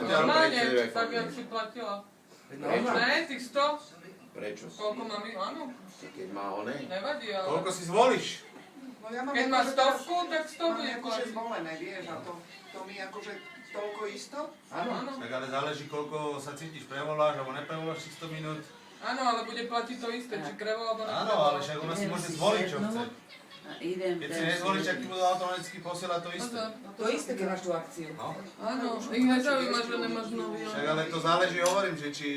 Normálne, tak jak si platila. Prečo? Ne, tých 100. Prečo? Koľko mám ich, áno. Keď má onej? Nevadí, ale... Koľko si zvolíš? No ja mám Keď má 100, tak 100 mám bude akože platiť. zvolené, vieš, a to mi akože toľko isto? Áno. Tak ale záleží, koľko sa cítiš, prevoláš alebo neprevoláš tých 100 minút. Áno, ale bude platiť to isté, či krevo alebo Áno, nekrevo. ale však ona si môže zvoliť, čo chce. Idem Keď si nezvolíš, tak ti budú automaticky posielať to isté. To isté, keď máš tú akciu. No. Áno, ich nezaujíma, že nemáš nový. Však ale to záleží, hovorím, že či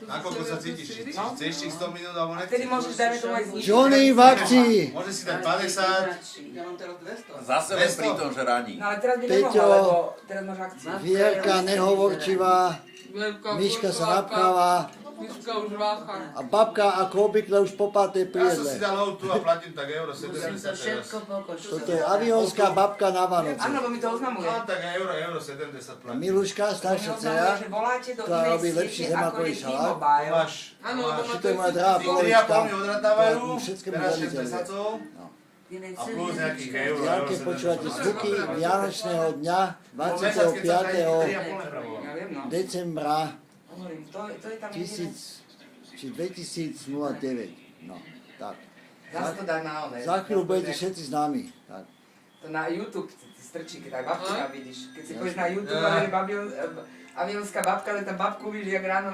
nakoľko sa cítiš, či chceš tých 100 minút alebo A vtedy nechceš. môžeš, dajme tomu aj znižiť. Johnny v akcii. Môže si dať 50, Ja mám teraz 200. Zase len pri tom, že raní. No ale teraz by Peťo. nemohla, lebo teraz máš akciu. Vierka nehovorčivá, Veľká Miška sa furfláka, napcháva Miška už vácha. a babka ako obvykle už po páté ja som si prijedle. dal loutu a platím tak euro Musím 70 to teraz. všetko pokočiť. Toto je avionská babka na Áno, Vánoce. lebo mi to oznamuje. No tak euro 70 platím. Miluška, staršia Mi dcera, oznamuje, že voláte do ktorá inej robí lepší siete, ako zemakový je šalát. T-Mobile. Máš, Áno, lebo má to je moja drahá tých polovička. 3,5 mi odratávajú, To je všetkému teraz 6 zraniteľné. mesacov a plus nejakých eur. V Jarke počúvate zvuky Vianočného dňa 25. Ja viem, no. decembra Hovorím, to je tam jediné. 2009. No, tak. Zas to dá na one. Za chvíľu budete všetci známi. Tak. To na YouTube si strčí, keď aj babku A? vidíš. Keď si pôjdeš na YouTube a je avionská babka, ale tam babku vidíš, jak ráno